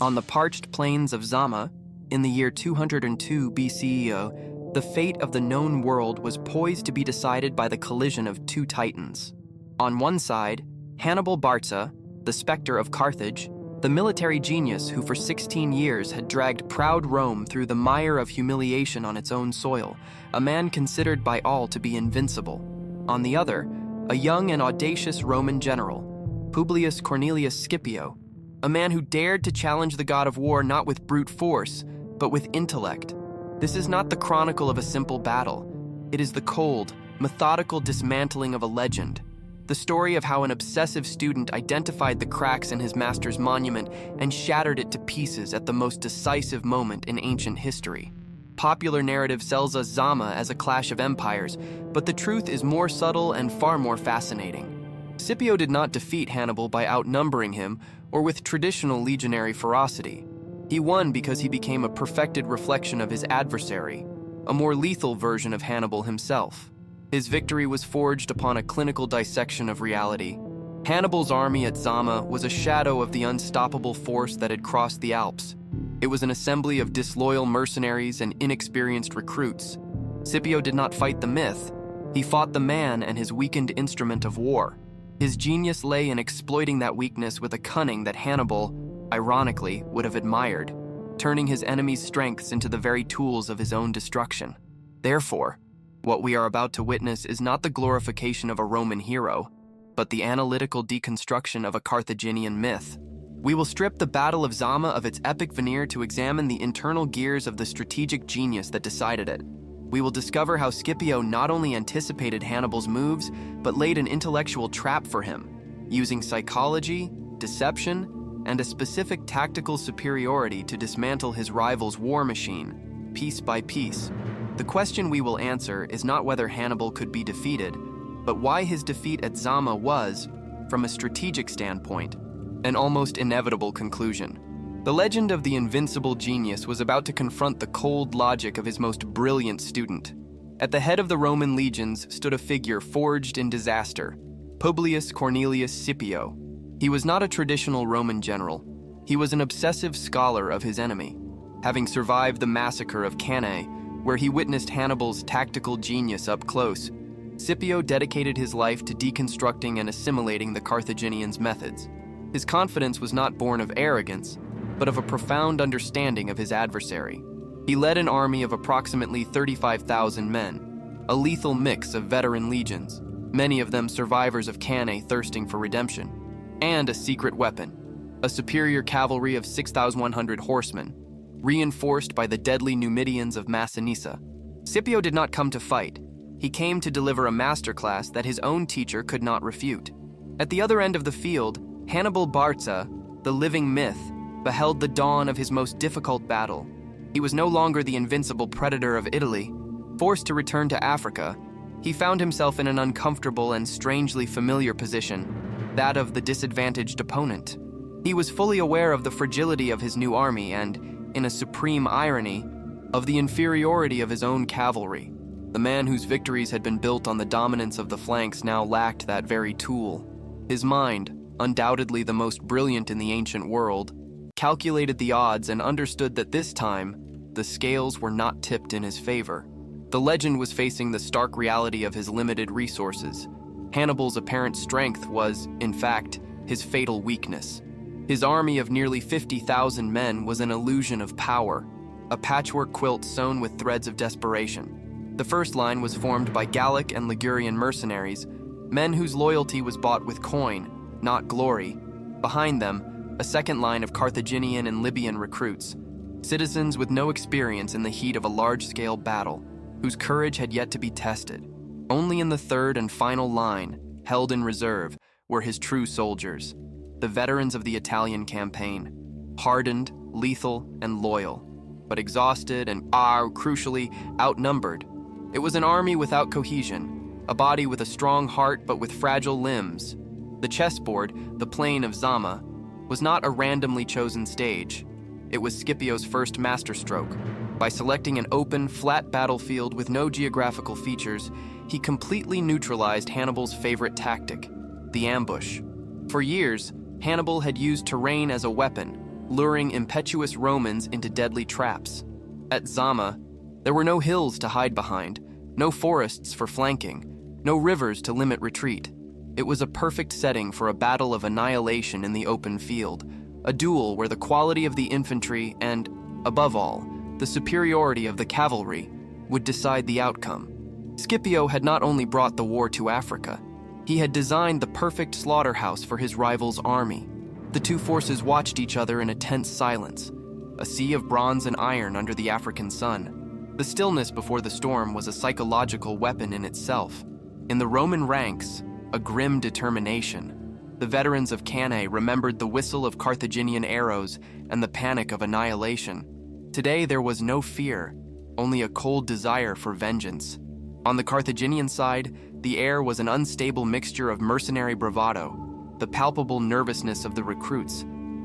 On the parched plains of Zama, in the year 202 BCE, the fate of the known world was poised to be decided by the collision of two titans. On one side, Hannibal Barca, the specter of Carthage, the military genius who for 16 years had dragged proud Rome through the mire of humiliation on its own soil, a man considered by all to be invincible. On the other, a young and audacious Roman general, Publius Cornelius Scipio, a man who dared to challenge the god of war not with brute force, but with intellect. This is not the chronicle of a simple battle. It is the cold, methodical dismantling of a legend. The story of how an obsessive student identified the cracks in his master's monument and shattered it to pieces at the most decisive moment in ancient history. Popular narrative sells us Zama as a clash of empires, but the truth is more subtle and far more fascinating. Scipio did not defeat Hannibal by outnumbering him or with traditional legionary ferocity. He won because he became a perfected reflection of his adversary, a more lethal version of Hannibal himself. His victory was forged upon a clinical dissection of reality. Hannibal's army at Zama was a shadow of the unstoppable force that had crossed the Alps. It was an assembly of disloyal mercenaries and inexperienced recruits. Scipio did not fight the myth. He fought the man and his weakened instrument of war. His genius lay in exploiting that weakness with a cunning that Hannibal, ironically, would have admired, turning his enemy's strengths into the very tools of his own destruction. Therefore, what we are about to witness is not the glorification of a Roman hero, but the analytical deconstruction of a Carthaginian myth. We will strip the Battle of Zama of its epic veneer to examine the internal gears of the strategic genius that decided it. We will discover how Scipio not only anticipated Hannibal's moves, but laid an intellectual trap for him, using psychology, deception, and a specific tactical superiority to dismantle his rival's war machine, piece by piece. The question we will answer is not whether Hannibal could be defeated, but why his defeat at Zama was, from a strategic standpoint, an almost inevitable conclusion. The legend of the invincible genius was about to confront the cold logic of his most brilliant student. At the head of the Roman legions stood a figure forged in disaster, Publius Cornelius Scipio. He was not a traditional Roman general. He was an obsessive scholar of his enemy. Having survived the massacre of Cannae, where he witnessed Hannibal's tactical genius up close, Scipio dedicated his life to deconstructing and assimilating the Carthaginians' methods. His confidence was not born of arrogance, but of a profound understanding of his adversary. He led an army of approximately 35,000 men, a lethal mix of veteran legions, many of them survivors of Cannae thirsting for redemption, and a secret weapon, a superior cavalry of 6,100 horsemen, reinforced by the deadly Numidians of Massinissa. Scipio did not come to fight. He came to deliver a masterclass that his own teacher could not refute. At the other end of the field, Hannibal Barca, the living myth, beheld the dawn of his most difficult battle. He was no longer the invincible predator of Italy. Forced to return to Africa, he found himself in an uncomfortable and strangely familiar position, that of the disadvantaged opponent. He was fully aware of the fragility of his new army and, in a supreme irony, of the inferiority of his own cavalry. The man whose victories had been built on the dominance of the flanks now lacked that very tool. His mind, undoubtedly the most brilliant in the ancient world, calculated the odds and understood that this time, the scales were not tipped in his favor. The legend was facing the stark reality of his limited resources. Hannibal's apparent strength was, in fact, his fatal weakness. His army of nearly 50,000 men was an illusion of power, a patchwork quilt sewn with threads of desperation. The first line was formed by Gallic and Ligurian mercenaries, men whose loyalty was bought with coin, not glory. Behind them, a second line of Carthaginian and Libyan recruits, citizens with no experience in the heat of a large-scale battle, whose courage had yet to be tested. Only in the third and final line, held in reserve, were his true soldiers, the veterans of the Italian campaign, hardened, lethal, and loyal, but exhausted and, crucially, outnumbered. It was an army without cohesion, a body with a strong heart but with fragile limbs. The chessboard, the plain of Zama, was not a randomly chosen stage. It was Scipio's first masterstroke. By selecting an open, flat battlefield with no geographical features, he completely neutralized Hannibal's favorite tactic, the ambush. For years, Hannibal had used terrain as a weapon, luring impetuous Romans into deadly traps. At Zama, there were no hills to hide behind, no forests for flanking, no rivers to limit retreat. It was a perfect setting for a battle of annihilation in the open field, a duel where the quality of the infantry and, above all, the superiority of the cavalry would decide the outcome. Scipio had not only brought the war to Africa, he had designed the perfect slaughterhouse for his rival's army. The two forces watched each other in a tense silence, a sea of bronze and iron under the African sun. The stillness before the storm was a psychological weapon in itself. In the Roman ranks, a grim determination. The veterans of Cannae remembered the whistle of Carthaginian arrows and the panic of annihilation. Today there was no fear, only a cold desire for vengeance. On the Carthaginian side, the air was an unstable mixture of mercenary bravado, the palpable nervousness of the recruits,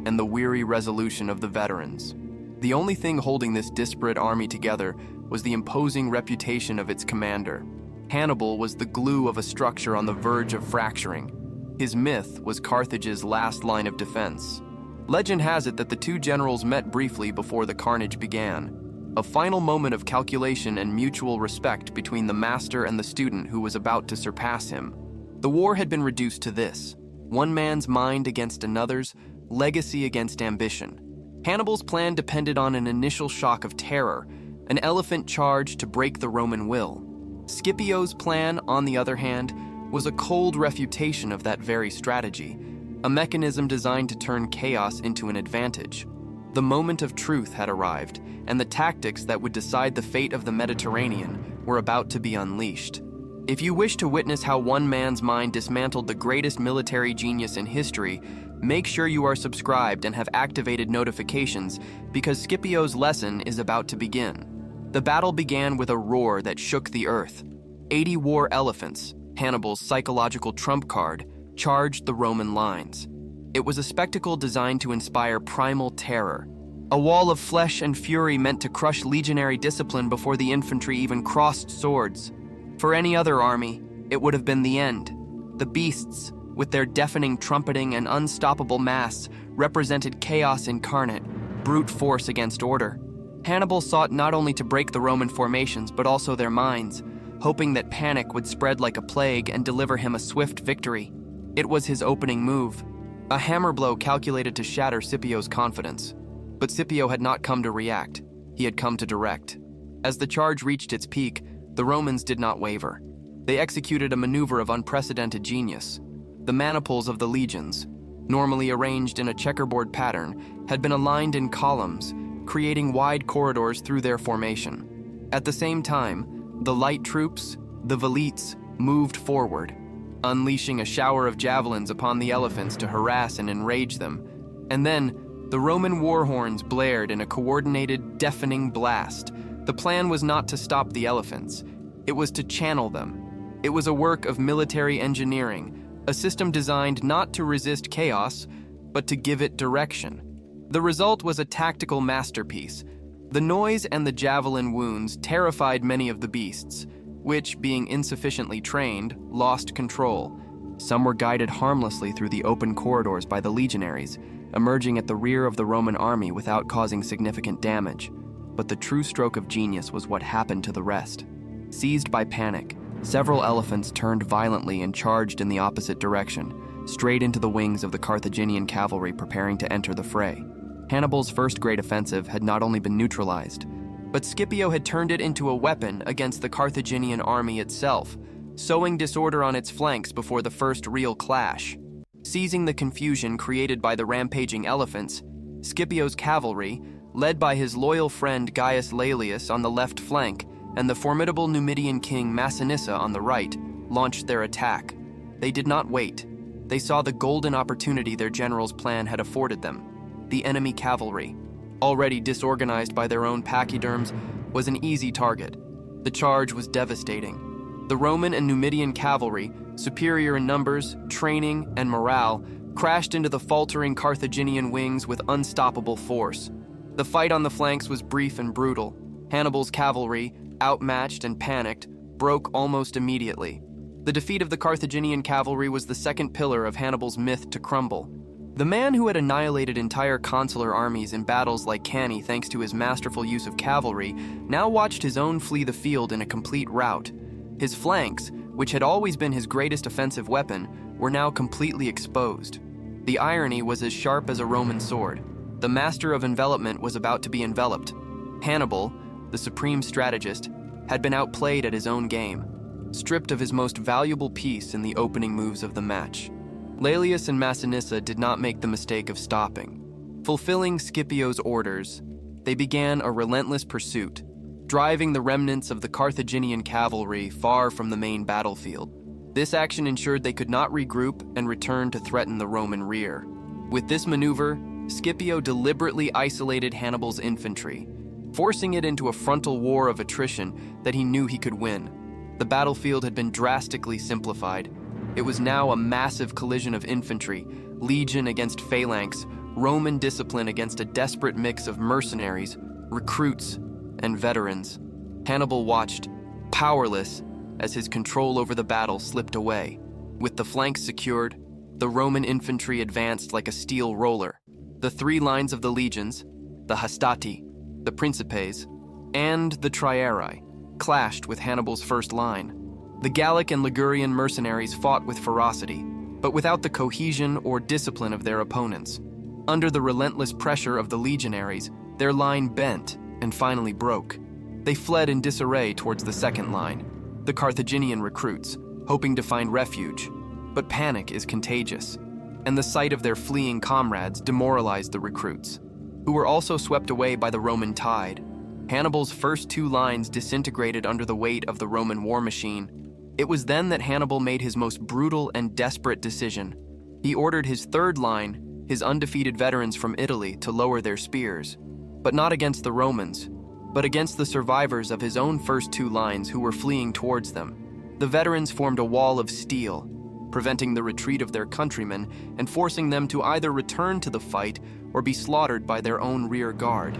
and the weary resolution of the veterans. The only thing holding this disparate army together was the imposing reputation of its commander. Hannibal was the glue of a structure on the verge of fracturing. His myth was Carthage's last line of defense. Legend has it that the two generals met briefly before the carnage began, a final moment of calculation and mutual respect between the master and the student who was about to surpass him. The war had been reduced to this: one man's mind against another's, legacy against ambition. Hannibal's plan depended on an initial shock of terror, an elephant charge to break the Roman will. Scipio's plan, on the other hand, was a cold refutation of that very strategy, a mechanism designed to turn chaos into an advantage. The moment of truth had arrived, and the tactics that would decide the fate of the Mediterranean were about to be unleashed. If you wish to witness how one man's mind dismantled the greatest military genius in history, make sure you are subscribed and have activated notifications, because Scipio's lesson is about to begin. The battle began with a roar that shook the earth. 80 war elephants, Hannibal's psychological trump card, charged the Roman lines. It was a spectacle designed to inspire primal terror. A wall of flesh and fury meant to crush legionary discipline before the infantry even crossed swords. For any other army, it would have been the end. The beasts, with their deafening trumpeting and unstoppable mass, represented chaos incarnate, brute force against order. Hannibal sought not only to break the Roman formations, but also their minds, hoping that panic would spread like a plague and deliver him a swift victory. It was his opening move, a hammer blow calculated to shatter Scipio's confidence. But Scipio had not come to react, he had come to direct. As the charge reached its peak, the Romans did not waver. They executed a maneuver of unprecedented genius. The maniples of the legions, normally arranged in a checkerboard pattern, had been aligned in columns, creating wide corridors through their formation. At the same time, the light troops, the velites, moved forward, unleashing a shower of javelins upon the elephants to harass and enrage them. And then, the Roman war horns blared in a coordinated, deafening blast. The plan was not to stop the elephants. It was to channel them. It was a work of military engineering, a system designed not to resist chaos, but to give it direction. The result was a tactical masterpiece. The noise and the javelin wounds terrified many of the beasts, which, being insufficiently trained, lost control. Some were guided harmlessly through the open corridors by the legionaries, emerging at the rear of the Roman army without causing significant damage. But the true stroke of genius was what happened to the rest. Seized by panic, several elephants turned violently and charged in the opposite direction, straight into the wings of the Carthaginian cavalry preparing to enter the fray. Hannibal's first great offensive had not only been neutralized, but Scipio had turned it into a weapon against the Carthaginian army itself, sowing disorder on its flanks before the first real clash. Seizing the confusion created by the rampaging elephants, Scipio's cavalry, led by his loyal friend Gaius Laelius on the left flank and the formidable Numidian king Massinissa on the right, launched their attack. They did not wait. They saw the golden opportunity their general's plan had afforded them. The enemy cavalry, already disorganized by their own pachyderms, was an easy target. The charge was devastating. The Roman and Numidian cavalry, superior in numbers, training, and morale, crashed into the faltering Carthaginian wings with unstoppable force. The fight on the flanks was brief and brutal. Hannibal's cavalry, outmatched and panicked, broke almost immediately. The defeat of the Carthaginian cavalry was the second pillar of Hannibal's myth to crumble. The man who had annihilated entire consular armies in battles like Cannae thanks to his masterful use of cavalry, now watched his own flee the field in a complete rout. His flanks, which had always been his greatest offensive weapon, were now completely exposed. The irony was as sharp as a Roman sword. The master of envelopment was about to be enveloped. Hannibal, the supreme strategist, had been outplayed at his own game, stripped of his most valuable piece in the opening moves of the match. Laelius and Massinissa did not make the mistake of stopping. Fulfilling Scipio's orders, they began a relentless pursuit, driving the remnants of the Carthaginian cavalry far from the main battlefield. This action ensured they could not regroup and return to threaten the Roman rear. With this maneuver, Scipio deliberately isolated Hannibal's infantry, forcing it into a frontal war of attrition that he knew he could win. The battlefield had been drastically simplified. It was now a massive collision of infantry, legion against phalanx, Roman discipline against a desperate mix of mercenaries, recruits, and veterans. Hannibal watched, powerless, as his control over the battle slipped away. With the flanks secured, the Roman infantry advanced like a steel roller. The three lines of the legions, the Hastati, the Principes, and the Triarii, clashed with Hannibal's first line. The Gallic and Ligurian mercenaries fought with ferocity, but without the cohesion or discipline of their opponents. Under the relentless pressure of the legionaries, their line bent and finally broke. They fled in disarray towards the second line, the Carthaginian recruits, hoping to find refuge. But panic is contagious, and the sight of their fleeing comrades demoralized the recruits, who were also swept away by the Roman tide. Hannibal's first two lines disintegrated under the weight of the Roman war machine. It was then that Hannibal made his most brutal and desperate decision. He ordered his third line, his undefeated veterans from Italy, to lower their spears, but not against the Romans, but against the survivors of his own first two lines who were fleeing towards them. The veterans formed a wall of steel, preventing the retreat of their countrymen and forcing them to either return to the fight or be slaughtered by their own rear guard.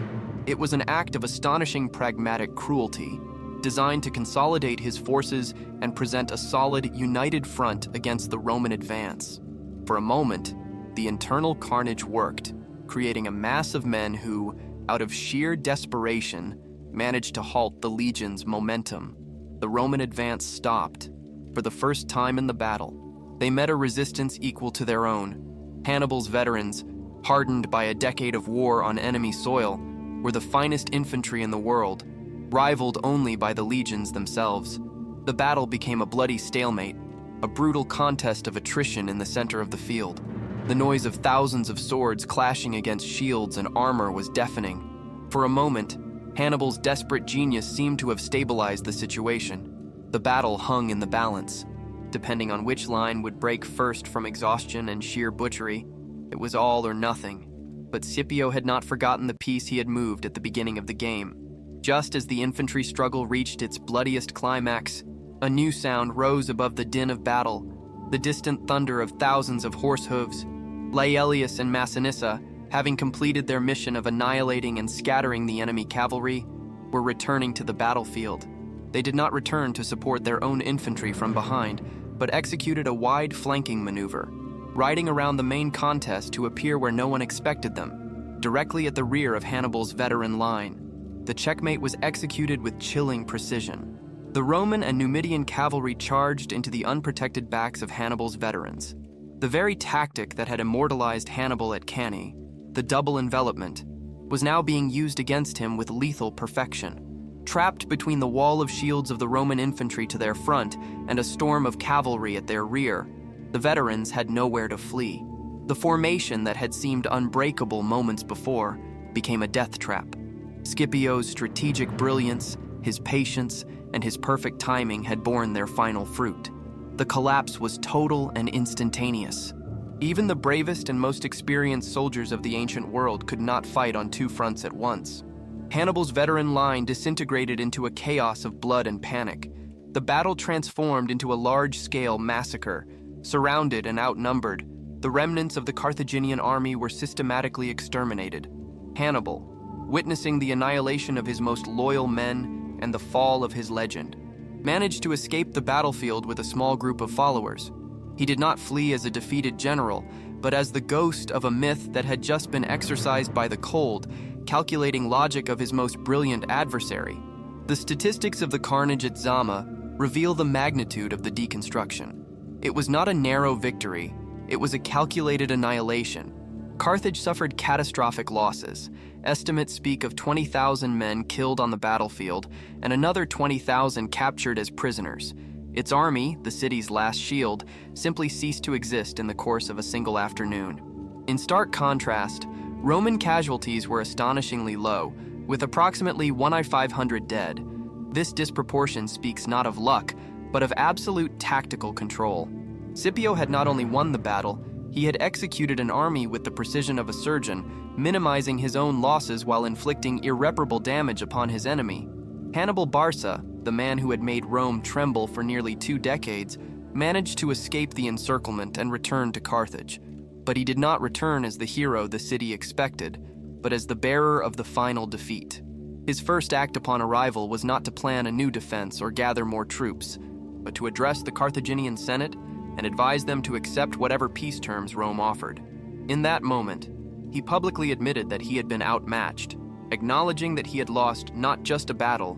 It was an act of astonishing pragmatic cruelty, designed to consolidate his forces and present a solid, united front against the Roman advance. For a moment, the internal carnage worked, creating a mass of men who, out of sheer desperation, managed to halt the legion's momentum. The Roman advance stopped. For the first time in the battle, they met a resistance equal to their own. Hannibal's veterans, hardened by a decade of war on enemy soil, were the finest infantry in the world, rivaled only by the legions themselves. The battle became a bloody stalemate, a brutal contest of attrition in the center of the field. The noise of thousands of swords clashing against shields and armor was deafening. For a moment, Hannibal's desperate genius seemed to have stabilized the situation. The battle hung in the balance. Depending on which line would break first from exhaustion and sheer butchery, it was all or nothing. But Scipio had not forgotten the piece he had moved at the beginning of the game. Just as the infantry struggle reached its bloodiest climax, a new sound rose above the din of battle, the distant thunder of thousands of horse hooves. Laelius and Massinissa, having completed their mission of annihilating and scattering the enemy cavalry, were returning to the battlefield. They did not return to support their own infantry from behind, but executed a wide flanking maneuver, riding around the main contest to appear where no one expected them, directly at the rear of Hannibal's veteran line. The checkmate was executed with chilling precision. The Roman and Numidian cavalry charged into the unprotected backs of Hannibal's veterans. The very tactic that had immortalized Hannibal at Cannae, the double envelopment, was now being used against him with lethal perfection. Trapped between the wall of shields of the Roman infantry to their front and a storm of cavalry at their rear, the veterans had nowhere to flee. The formation that had seemed unbreakable moments before became a death trap. Scipio's strategic brilliance, his patience, and his perfect timing had borne their final fruit. The collapse was total and instantaneous. Even the bravest and most experienced soldiers of the ancient world could not fight on two fronts at once. Hannibal's veteran line disintegrated into a chaos of blood and panic. The battle transformed into a large-scale massacre. Surrounded and outnumbered, the remnants of the Carthaginian army were systematically exterminated. Hannibal, witnessing the annihilation of his most loyal men and the fall of his legend, managed to escape the battlefield with a small group of followers. He did not flee as a defeated general, but as the ghost of a myth that had just been exorcised by the cold, calculating logic of his most brilliant adversary. The statistics of the carnage at Zama reveal the magnitude of the deconstruction. It was not a narrow victory, it was a calculated annihilation. Carthage suffered catastrophic losses. Estimates speak of 20,000 men killed on the battlefield and another 20,000 captured as prisoners. Its army, the city's last shield, simply ceased to exist in the course of a single afternoon. In stark contrast, Roman casualties were astonishingly low, with approximately 1,500 dead. This disproportion speaks not of luck, but of absolute tactical control. Scipio had not only won the battle, he had executed an army with the precision of a surgeon, minimizing his own losses while inflicting irreparable damage upon his enemy. Hannibal Barca, the man who had made Rome tremble for nearly 2 decades, managed to escape the encirclement and return to Carthage. But he did not return as the hero the city expected, but as the bearer of the final defeat. His first act upon arrival was not to plan a new defense or gather more troops, but to address the Carthaginian Senate and advise them to accept whatever peace terms Rome offered. In that moment, he publicly admitted that he had been outmatched, acknowledging that he had lost not just a battle,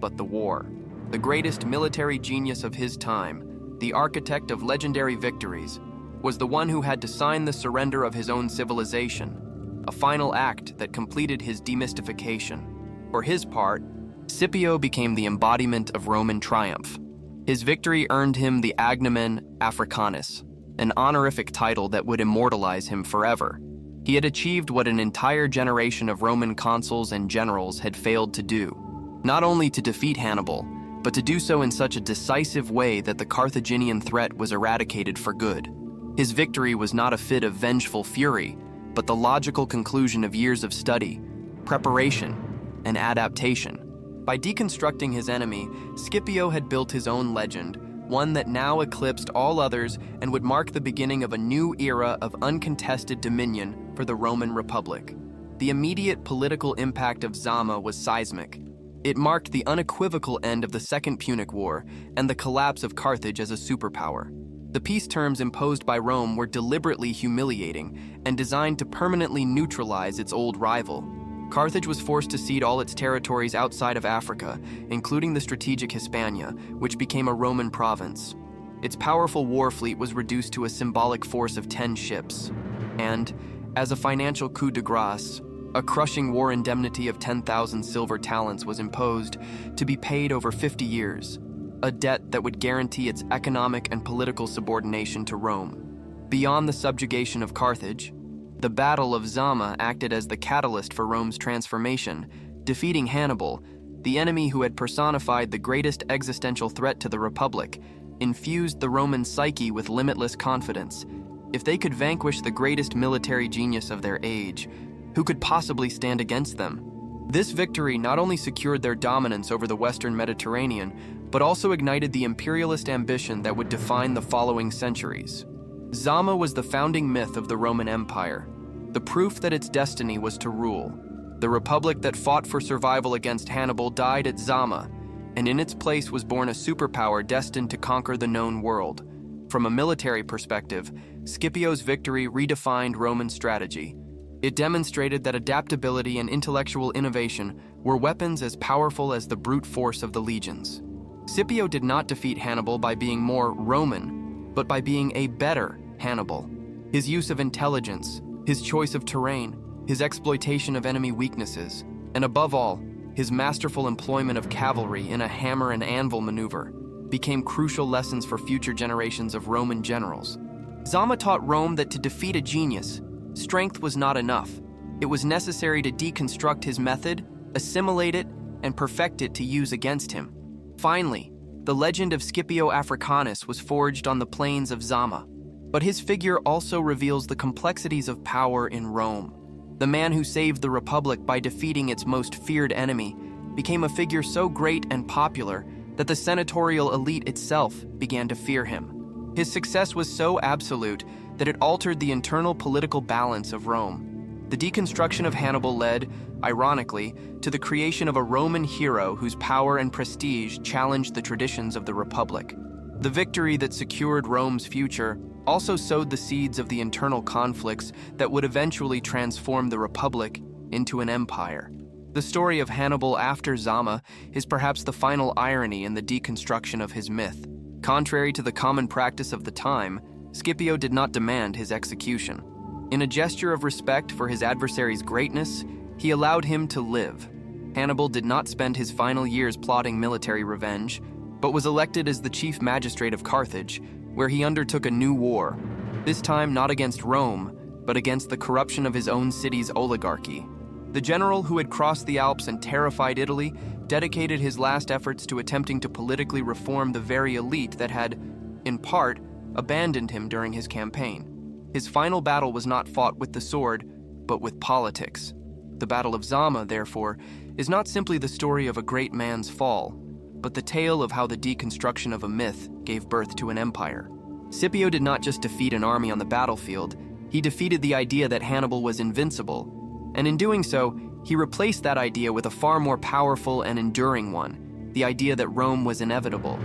but the war. The greatest military genius of his time, the architect of legendary victories, was the one who had to sign the surrender of his own civilization, a final act that completed his demystification. For his part, Scipio became the embodiment of Roman triumph. His victory earned him the agnomen Africanus, an honorific title that would immortalize him forever. He had achieved what an entire generation of Roman consuls and generals had failed to do, not only to defeat Hannibal, but to do so in such a decisive way that the Carthaginian threat was eradicated for good. His victory was not a fit of vengeful fury, but the logical conclusion of years of study, preparation, and adaptation. By deconstructing his enemy, Scipio had built his own legend, one that now eclipsed all others and would mark the beginning of a new era of uncontested dominion for the Roman Republic. The immediate political impact of Zama was seismic. It marked the unequivocal end of the Second Punic War and the collapse of Carthage as a superpower. The peace terms imposed by Rome were deliberately humiliating and designed to permanently neutralize its old rival. Carthage was forced to cede all its territories outside of Africa, including the strategic Hispania, which became a Roman province. Its powerful war fleet was reduced to a symbolic force of 10 ships. And, as a financial coup de grace, a crushing war indemnity of 10,000 silver talents was imposed to be paid over 50 years, a debt that would guarantee its economic and political subordination to Rome. Beyond the subjugation of Carthage, the Battle of Zama acted as the catalyst for Rome's transformation, defeating Hannibal, the enemy who had personified the greatest existential threat to the Republic, infused the Roman psyche with limitless confidence. If they could vanquish the greatest military genius of their age, who could possibly stand against them? This victory not only secured their dominance over the Western Mediterranean, but also ignited the imperialist ambition that would define the following centuries. Zama was the founding myth of the Roman Empire, the proof that its destiny was to rule. The republic that fought for survival against Hannibal died at Zama, and in its place was born a superpower destined to conquer the known world. From a military perspective, Scipio's victory redefined Roman strategy. It demonstrated that adaptability and intellectual innovation were weapons as powerful as the brute force of the legions. Scipio did not defeat Hannibal by being more Roman, but by being a better Hannibal. His use of intelligence, his choice of terrain, his exploitation of enemy weaknesses, and above all, his masterful employment of cavalry in a hammer and anvil maneuver became crucial lessons for future generations of Roman generals. Zama taught Rome that to defeat a genius, strength was not enough. It was necessary to deconstruct his method, assimilate it, and perfect it to use against him. Finally, the legend of Scipio Africanus was forged on the plains of Zama. But his figure also reveals the complexities of power in Rome. The man who saved the Republic by defeating its most feared enemy became a figure so great and popular that the senatorial elite itself began to fear him. His success was so absolute that it altered the internal political balance of Rome. The deconstruction of Hannibal led, ironically, to the creation of a Roman hero whose power and prestige challenged the traditions of the Republic. The victory that secured Rome's future also sowed the seeds of the internal conflicts that would eventually transform the Republic into an empire. The story of Hannibal after Zama is perhaps the final irony in the deconstruction of his myth. Contrary to the common practice of the time, Scipio did not demand his execution. In a gesture of respect for his adversary's greatness, he allowed him to live. Hannibal did not spend his final years plotting military revenge, but was elected as the chief magistrate of Carthage, where he undertook a new war, this time not against Rome, but against the corruption of his own city's oligarchy. The general who had crossed the Alps and terrified Italy dedicated his last efforts to attempting to politically reform the very elite that had, in part, abandoned him during his campaign. His final battle was not fought with the sword, but with politics. The Battle of Zama, therefore, is not simply the story of a great man's fall, but the tale of how the deconstruction of a myth gave birth to an empire. Scipio did not just defeat an army on the battlefield, he defeated the idea that Hannibal was invincible, and in doing so, he replaced that idea with a far more powerful and enduring one, the idea that Rome was inevitable.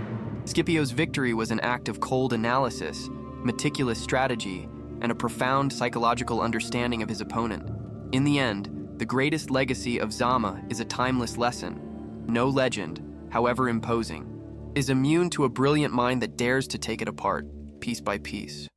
Scipio's victory was an act of cold analysis, meticulous strategy, and a profound psychological understanding of his opponent. In the end, the greatest legacy of Zama is a timeless lesson. No legend, however imposing, is immune to a brilliant mind that dares to take it apart, piece by piece.